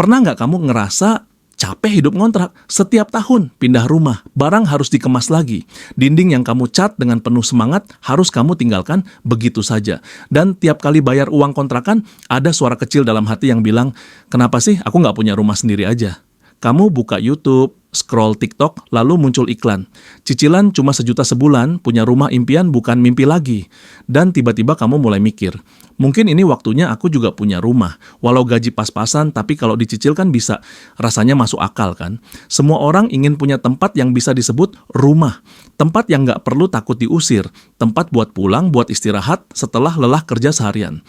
Pernah nggak kamu ngerasa capek hidup ngontrak? Setiap tahun pindah rumah, barang harus dikemas lagi. Dinding yang kamu cat dengan penuh semangat harus kamu tinggalkan begitu saja. Dan tiap kali bayar uang kontrakan, ada suara kecil dalam hati yang bilang, kenapa sih aku nggak punya rumah sendiri aja? Kamu buka YouTube, scroll TikTok, lalu muncul iklan. Cicilan cuma 1 juta sebulan, punya rumah impian bukan mimpi lagi. Dan tiba-tiba kamu mulai mikir, mungkin ini waktunya aku juga punya rumah. Walau gaji pas-pasan, tapi kalau dicicil kan bisa. Rasanya masuk akal kan? Semua orang ingin punya tempat yang bisa disebut rumah. Tempat yang nggak perlu takut diusir. Tempat buat pulang, buat istirahat setelah lelah kerja seharian.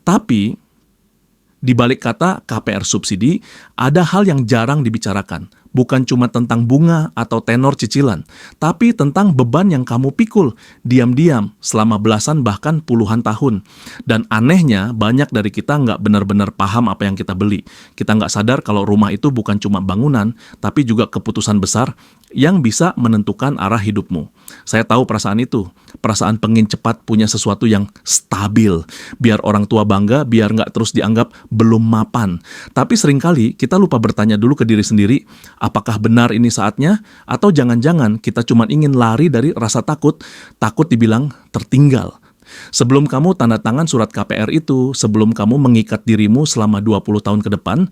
Tapi di balik kata KPR subsidi, ada hal yang jarang dibicarakan. Bukan cuma tentang bunga atau tenor cicilan, tapi tentang beban yang kamu pikul diam-diam selama belasan bahkan puluhan tahun. Dan anehnya, banyak dari kita nggak benar-benar paham apa yang kita beli. Kita nggak sadar kalau rumah itu bukan cuma bangunan, tapi juga keputusan besar yang bisa menentukan arah hidupmu. Saya tahu perasaan itu. Perasaan pengen cepat punya sesuatu yang stabil. Biar orang tua bangga, biar nggak terus dianggap belum mapan. Tapi seringkali kita lupa bertanya dulu ke diri sendiri, apakah benar ini saatnya? Atau jangan-jangan kita cuma ingin lari dari rasa takut dibilang tertinggal. Sebelum kamu tanda tangan surat KPR itu, sebelum kamu mengikat dirimu selama 20 tahun ke depan,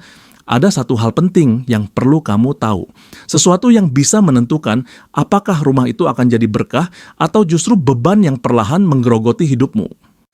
ada satu hal penting yang perlu kamu tahu. Sesuatu yang bisa menentukan apakah rumah itu akan jadi berkah atau justru beban yang perlahan menggerogoti hidupmu.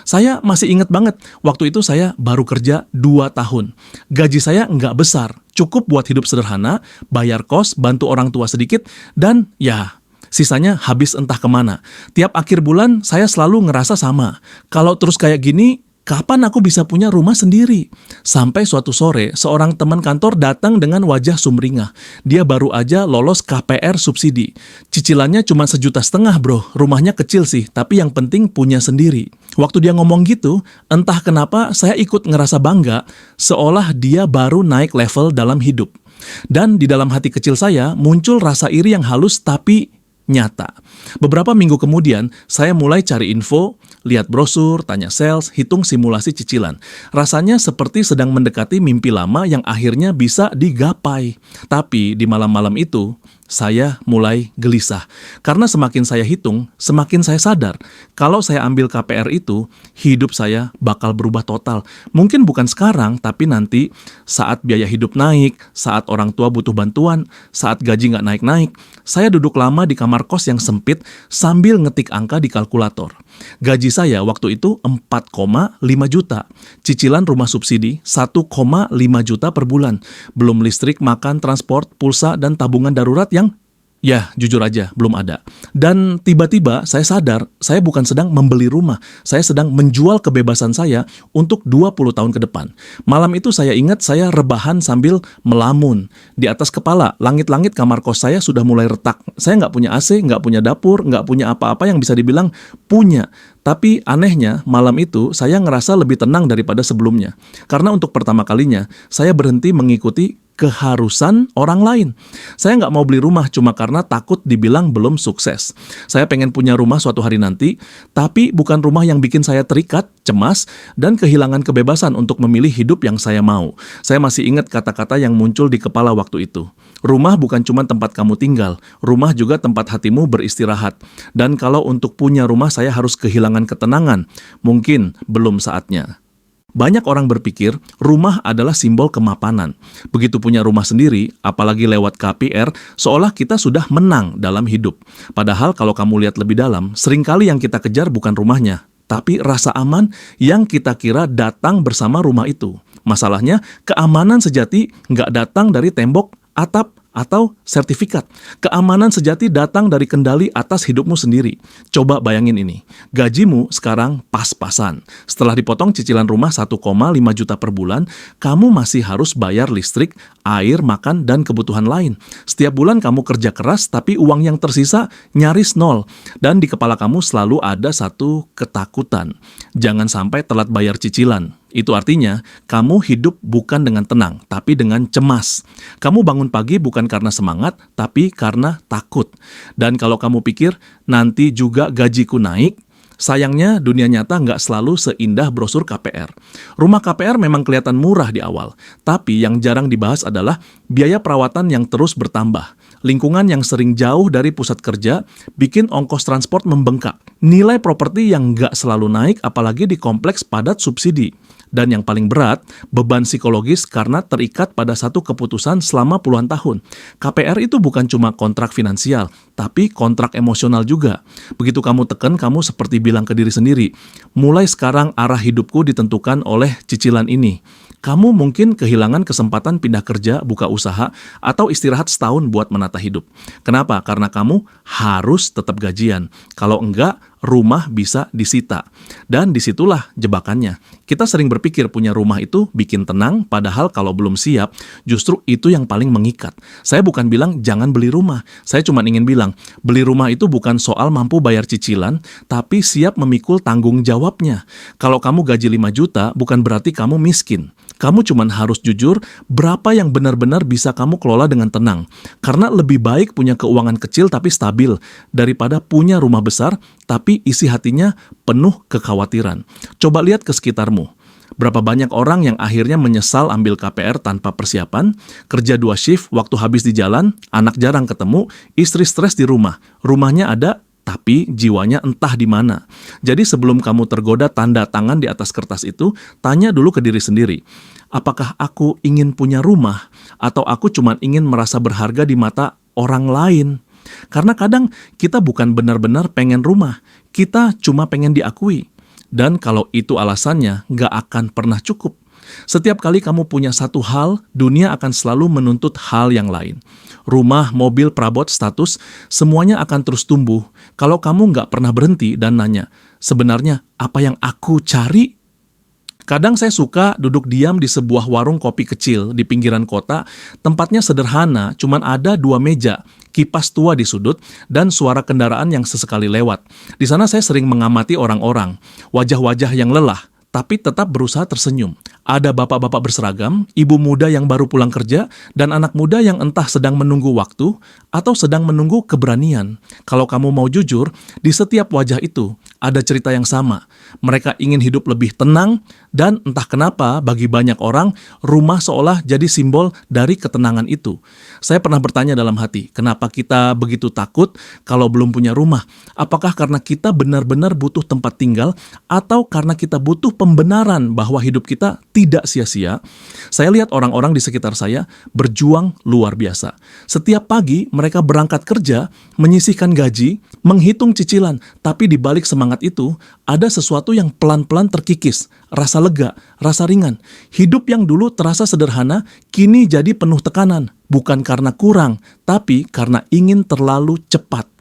Saya masih ingat banget, waktu itu saya baru kerja 2 tahun. Gaji saya nggak besar, cukup buat hidup sederhana, bayar kos, bantu orang tua sedikit, dan ya, sisanya habis entah kemana. Tiap akhir bulan saya selalu ngerasa sama. Kalau terus kayak gini, kapan aku bisa punya rumah sendiri? Sampai suatu sore, seorang teman kantor datang dengan wajah sumringah. Dia baru aja lolos KPR subsidi. Cicilannya cuma 1,5 juta bro. Rumahnya kecil sih, tapi yang penting punya sendiri. Waktu dia ngomong gitu, entah kenapa saya ikut ngerasa bangga, seolah dia baru naik level dalam hidup. Dan di dalam hati kecil saya muncul rasa iri yang halus tapi nyata. Beberapa minggu kemudian, saya mulai cari info, lihat brosur, tanya sales, hitung simulasi cicilan. Rasanya seperti sedang mendekati mimpi lama yang akhirnya bisa digapai. Tapi di malam-malam itu, saya mulai gelisah. Karena semakin saya hitung, semakin saya sadar, kalau saya ambil KPR itu, hidup saya bakal berubah total. Mungkin bukan sekarang, tapi nanti saat biaya hidup naik, saat orang tua butuh bantuan, saat gaji nggak naik-naik, saya duduk lama di kamar kos yang sempit sambil ngetik angka di kalkulator. Gaji saya waktu itu 4,5 juta. Cicilan rumah subsidi 1,5 juta per bulan. Belum listrik, makan, transport, pulsa, dan tabungan darurat yang ya, jujur aja, belum ada. Dan tiba-tiba saya sadar, saya bukan sedang membeli rumah. Saya sedang menjual kebebasan saya untuk 20 tahun ke depan. Malam itu saya ingat saya rebahan sambil melamun. Di atas kepala, langit-langit kamar kos saya sudah mulai retak. Saya nggak punya AC, nggak punya dapur, nggak punya apa-apa yang bisa dibilang punya. Tapi anehnya, malam itu saya ngerasa lebih tenang daripada sebelumnya. Karena untuk pertama kalinya, saya berhenti mengikuti keharusan orang lain. Saya nggak mau beli rumah cuma karena takut dibilang belum sukses. Saya pengen punya rumah suatu hari nanti, tapi bukan rumah yang bikin saya terikat, cemas, dan kehilangan kebebasan untuk memilih hidup yang saya mau. Saya masih ingat kata-kata yang muncul di kepala waktu itu. Rumah bukan cuma tempat kamu tinggal, rumah juga tempat hatimu beristirahat. Dan kalau untuk punya rumah saya harus kehilangan ketenangan, mungkin belum saatnya. Banyak orang berpikir rumah adalah simbol kemapanan. Begitu punya rumah sendiri, apalagi lewat KPR, seolah kita sudah menang dalam hidup. Padahal kalau kamu lihat lebih dalam, seringkali yang kita kejar bukan rumahnya, tapi rasa aman yang kita kira datang bersama rumah itu. Masalahnya, keamanan sejati nggak datang dari tembok, atap, atau sertifikat. Keamanan sejati datang dari kendali atas hidupmu sendiri. Coba bayangin ini. Gajimu sekarang pas-pasan. Setelah dipotong cicilan rumah 1,5 juta per bulan, kamu masih harus bayar listrik, air, makan, dan kebutuhan lain. Setiap bulan kamu kerja keras, tapi uang yang tersisa nyaris nol. Dan di kepala kamu selalu ada satu ketakutan. Jangan sampai telat bayar cicilan. Itu artinya, kamu hidup bukan dengan tenang, tapi dengan cemas. Kamu bangun pagi bukan karena semangat, tapi karena takut. Dan kalau kamu pikir, nanti juga gajiku naik, Sayangnya, dunia nyata nggak selalu seindah brosur KPR. Rumah KPR memang kelihatan murah di awal, tapi yang jarang dibahas adalah biaya perawatan yang terus bertambah. Lingkungan yang sering jauh dari pusat kerja bikin ongkos transport membengkak. Nilai properti yang nggak selalu naik, apalagi di kompleks padat subsidi. Dan yang paling berat, beban psikologis karena terikat pada satu keputusan selama puluhan tahun. KPR itu bukan cuma kontrak finansial, tapi kontrak emosional juga. Begitu kamu tekan, kamu seperti bilang ke diri sendiri, mulai sekarang arah hidupku ditentukan oleh cicilan ini. Kamu mungkin kehilangan kesempatan pindah kerja, buka usaha, atau istirahat setahun buat menata hidup. Kenapa? Karena kamu harus tetap gajian. Kalau enggak, rumah bisa disita. Dan disitulah jebakannya. Kita sering berpikir punya rumah itu bikin tenang, padahal kalau belum siap, justru itu yang paling mengikat. Saya bukan bilang jangan beli rumah. Saya cuma ingin bilang, beli rumah itu bukan soal mampu bayar cicilan, tapi siap memikul tanggung jawabnya. Kalau kamu gaji 5 juta, bukan berarti kamu miskin. Kamu cuma harus jujur berapa yang benar-benar bisa kamu kelola dengan tenang. Karena lebih baik punya keuangan kecil tapi stabil daripada punya rumah besar tapi isi hatinya penuh kekhawatiran. Coba lihat ke sekitarmu. Berapa banyak orang yang akhirnya menyesal ambil KPR tanpa persiapan, kerja 2 shift, waktu habis di jalan, anak jarang ketemu, istri stres di rumah. Rumahnya ada, tapi jiwanya entah di mana. Jadi sebelum kamu tergoda tanda tangan di atas kertas itu, tanya dulu ke diri sendiri. Apakah aku ingin punya rumah atau aku cuma ingin merasa berharga di mata orang lain? Karena kadang kita bukan benar-benar pengen rumah, kita cuma pengen diakui. Dan kalau itu alasannya, nggak akan pernah cukup. Setiap kali kamu punya satu hal, dunia akan selalu menuntut hal yang lain. Rumah, mobil, perabot, status, semuanya akan terus tumbuh kalau kamu nggak pernah berhenti dan nanya, sebenarnya apa yang aku cari? Kadang saya suka duduk diam di sebuah warung kopi kecil di pinggiran kota, tempatnya sederhana, cuman ada 2 meja, kipas tua di sudut, dan suara kendaraan yang sesekali lewat. Di sana saya sering mengamati orang-orang, wajah-wajah yang lelah, tapi tetap berusaha tersenyum. Ada bapak-bapak berseragam, ibu muda yang baru pulang kerja, dan anak muda yang entah sedang menunggu waktu atau sedang menunggu keberanian. Kalau kamu mau jujur, di setiap wajah itu ada cerita yang sama. Mereka ingin hidup lebih tenang, dan entah kenapa bagi banyak orang, rumah seolah jadi simbol dari ketenangan itu. Saya pernah bertanya dalam hati, kenapa kita begitu takut kalau belum punya rumah? Apakah karena kita benar-benar butuh tempat tinggal, atau karena kita butuh pembenaran bahwa hidup kita tidak sia-sia? Saya lihat orang-orang di sekitar saya berjuang luar biasa. Setiap pagi mereka berangkat kerja, menyisihkan gaji, menghitung cicilan, tapi di balik semangat itu ada sesuatu yang pelan-pelan terkikis, rasa lega, rasa ringan. Hidup yang dulu terasa sederhana, kini jadi penuh tekanan, bukan karena kurang, tapi karena ingin terlalu cepat.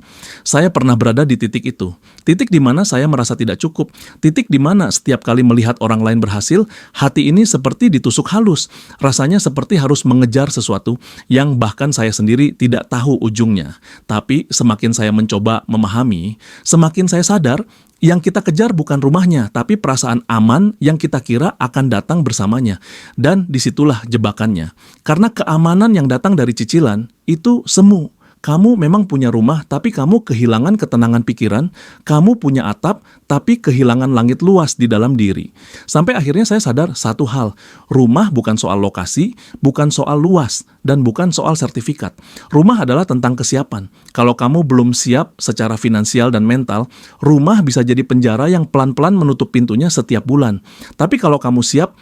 Saya pernah berada di titik itu. Titik di mana saya merasa tidak cukup. Titik di mana setiap kali melihat orang lain berhasil, hati ini seperti ditusuk halus. Rasanya seperti harus mengejar sesuatu yang bahkan saya sendiri tidak tahu ujungnya. Tapi semakin saya mencoba memahami, semakin saya sadar yang kita kejar bukan rumahnya, tapi perasaan aman yang kita kira akan datang bersamanya. Dan disitulah jebakannya. Karena keamanan yang datang dari cicilan itu semu. Kamu memang punya rumah, tapi kamu kehilangan ketenangan pikiran. Kamu punya atap, tapi kehilangan langit luas di dalam diri. Sampai akhirnya saya sadar satu hal, rumah bukan soal lokasi, bukan soal luas, dan bukan soal sertifikat. Rumah adalah tentang kesiapan. Kalau kamu belum siap secara finansial dan mental, rumah bisa jadi penjara yang pelan-pelan menutup pintunya setiap bulan. Tapi kalau kamu siap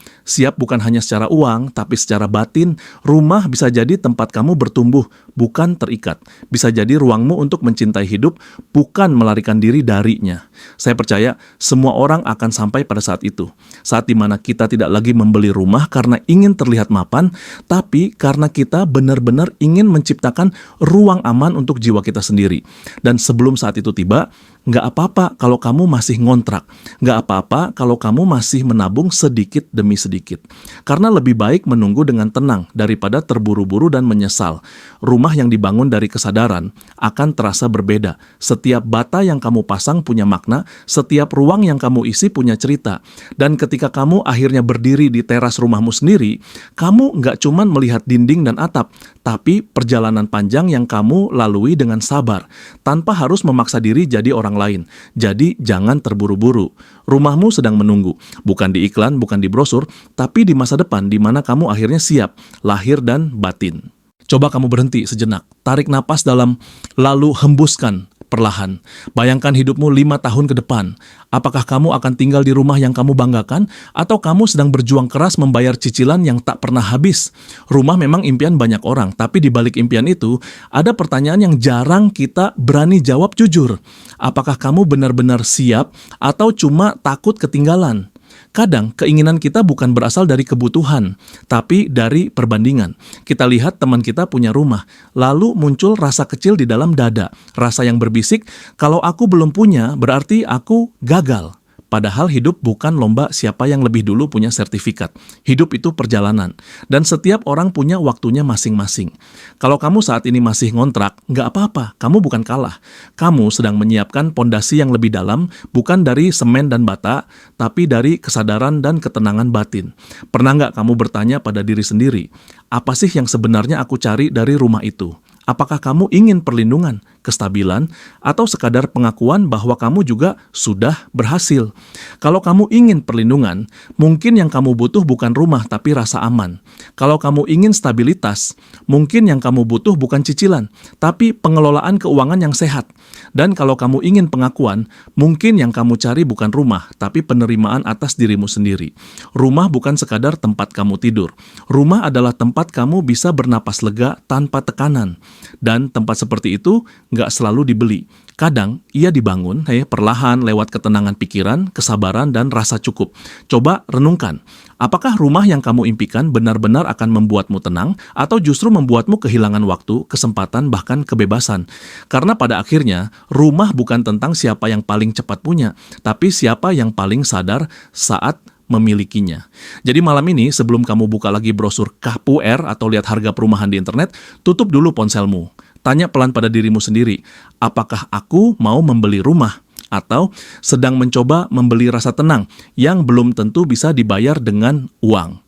bukan hanya secara uang, tapi secara batin, rumah bisa jadi tempat kamu bertumbuh, bukan terikat. Bisa jadi ruangmu untuk mencintai hidup, bukan melarikan diri darinya. Saya percaya semua orang akan sampai pada saat itu. Saat dimana kita tidak lagi membeli rumah karena ingin terlihat mapan, tapi karena kita benar-benar ingin menciptakan ruang aman untuk jiwa kita sendiri. Dan sebelum saat itu tiba, nggak apa-apa kalau kamu masih ngontrak. Nggak apa-apa kalau kamu masih menabung sedikit demi sedikit. Karena lebih baik menunggu dengan tenang daripada terburu-buru dan menyesal. Rumah yang dibangun dari kesadaran akan terasa berbeda. Setiap bata yang kamu pasang punya makna, setiap ruang yang kamu isi punya cerita. Dan ketika kamu akhirnya berdiri di teras rumahmu sendiri, kamu nggak cuman melihat dinding dan atap, tapi perjalanan panjang yang kamu lalui dengan sabar, tanpa harus memaksa diri jadi orang orang lain. Jadi jangan terburu-buru. Rumahmu sedang menunggu, bukan di iklan, bukan di brosur, tapi di masa depan di mana kamu akhirnya siap, lahir dan batin. Coba kamu berhenti sejenak, tarik napas dalam, lalu hembuskan perlahan. Bayangkan hidupmu 5 tahun ke depan. Apakah kamu akan tinggal di rumah yang kamu banggakan, atau kamu sedang berjuang keras membayar cicilan yang tak pernah habis? Rumah memang impian banyak orang, tapi di balik impian itu, ada pertanyaan yang jarang kita berani jawab jujur. Apakah kamu benar-benar siap, atau cuma takut ketinggalan? Kadang keinginan kita bukan berasal dari kebutuhan, tapi dari perbandingan. Kita lihat teman kita punya rumah, lalu muncul rasa kecil di dalam dada, rasa yang berbisik, kalau aku belum punya berarti aku gagal. Padahal hidup bukan lomba siapa yang lebih dulu punya sertifikat. Hidup itu perjalanan, dan setiap orang punya waktunya masing-masing. Kalau kamu saat ini masih ngontrak, nggak apa-apa, kamu bukan kalah. Kamu sedang menyiapkan pondasi yang lebih dalam, bukan dari semen dan bata, tapi dari kesadaran dan ketenangan batin. Pernah nggak kamu bertanya pada diri sendiri, apa sih yang sebenarnya aku cari dari rumah itu? Apakah kamu ingin perlindungan, kestabilan, atau sekadar pengakuan bahwa kamu juga sudah berhasil? Kalau kamu ingin perlindungan, mungkin yang kamu butuh bukan rumah tapi rasa aman. Kalau kamu ingin stabilitas, mungkin yang kamu butuh bukan cicilan, tapi pengelolaan keuangan yang sehat. Dan kalau kamu ingin pengakuan, mungkin yang kamu cari bukan rumah, tapi penerimaan atas dirimu sendiri. Rumah bukan sekadar tempat kamu tidur. Rumah adalah tempat kamu bisa bernapas lega tanpa tekanan. Dan tempat seperti itu nggak selalu dibeli. Kadang ia dibangun perlahan lewat ketenangan pikiran, kesabaran, dan rasa cukup. Coba renungkan, apakah rumah yang kamu impikan benar-benar akan membuatmu tenang, atau justru membuatmu kehilangan waktu, kesempatan, bahkan kebebasan? Karena pada akhirnya, rumah bukan tentang siapa yang paling cepat punya, tapi siapa yang paling sadar saat memilikinya. Jadi malam ini sebelum kamu buka lagi brosur KPUR atau lihat harga perumahan di internet, tutup dulu ponselmu. Tanya pelan pada dirimu sendiri, apakah aku mau membeli rumah? Atau sedang mencoba membeli rasa tenang yang belum tentu bisa dibayar dengan uang.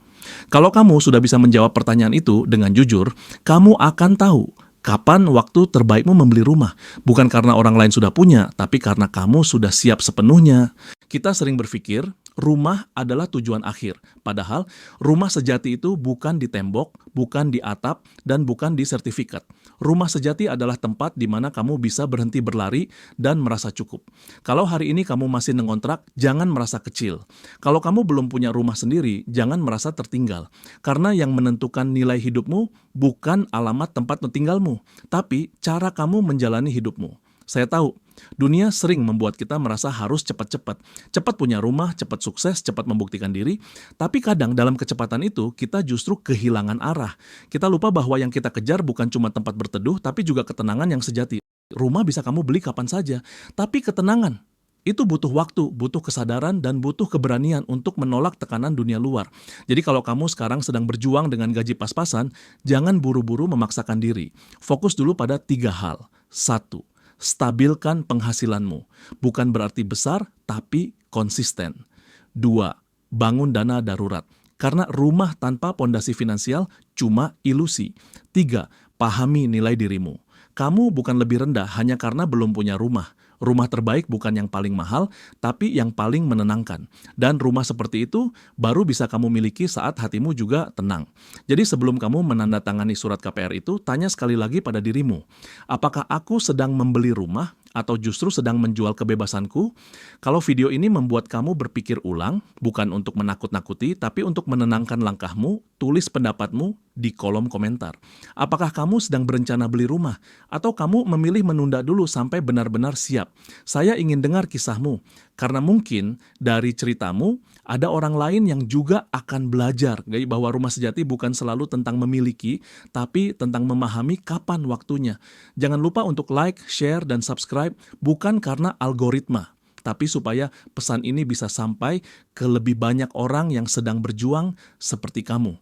Kalau kamu sudah bisa menjawab pertanyaan itu dengan jujur, kamu akan tahu kapan waktu terbaikmu membeli rumah. Bukan karena orang lain sudah punya, tapi karena kamu sudah siap sepenuhnya. Kita sering berpikir, rumah adalah tujuan akhir. Padahal, rumah sejati itu bukan di tembok, bukan di atap, dan bukan di sertifikat. Rumah sejati adalah tempat di mana kamu bisa berhenti berlari dan merasa cukup. Kalau hari ini kamu masih mengontrak, jangan merasa kecil. Kalau kamu belum punya rumah sendiri, jangan merasa tertinggal. Karena yang menentukan nilai hidupmu bukan alamat tempat tinggalmu, tapi cara kamu menjalani hidupmu. Saya tahu, dunia sering membuat kita merasa harus cepat-cepat. Cepat punya rumah, cepat sukses, cepat membuktikan diri. Tapi kadang dalam kecepatan itu, kita justru kehilangan arah. Kita lupa bahwa yang kita kejar bukan cuma tempat berteduh, tapi juga ketenangan yang sejati. Rumah bisa kamu beli kapan saja, tapi ketenangan itu butuh waktu, butuh kesadaran, dan butuh keberanian untuk menolak tekanan dunia luar. Jadi kalau kamu sekarang sedang berjuang dengan gaji pas-pasan, jangan buru-buru memaksakan diri. Fokus dulu pada 3 hal. 1. Stabilkan penghasilanmu. Bukan berarti besar, tapi konsisten. 2. Bangun dana darurat. Karena rumah tanpa pondasi finansial cuma ilusi. 3. Pahami nilai dirimu. Kamu bukan lebih rendah hanya karena belum punya rumah. Rumah terbaik bukan yang paling mahal, tapi yang paling menenangkan. Dan rumah seperti itu baru bisa kamu miliki saat hatimu juga tenang. Jadi sebelum kamu menandatangani surat KPR itu, tanya sekali lagi pada dirimu, apakah aku sedang membeli rumah atau justru sedang menjual kebebasanku? Kalau video ini membuat kamu berpikir ulang, bukan untuk menakut-nakuti, tapi untuk menenangkan langkahmu, tulis pendapatmu di kolom komentar. Apakah kamu sedang berencana beli rumah? Atau kamu memilih menunda dulu sampai benar-benar siap? Saya ingin dengar kisahmu, karena mungkin dari ceritamu, ada orang lain yang juga akan belajar bahwa rumah sejati bukan selalu tentang memiliki, tapi tentang memahami kapan waktunya. Jangan lupa untuk like, share, dan subscribe, bukan karena algoritma, tapi supaya pesan ini bisa sampai ke lebih banyak orang yang sedang berjuang seperti kamu.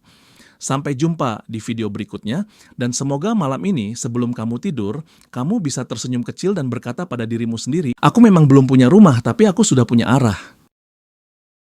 Sampai jumpa di video berikutnya, dan semoga malam ini sebelum kamu tidur, kamu bisa tersenyum kecil dan berkata pada dirimu sendiri, aku memang belum punya rumah, tapi aku sudah punya arah.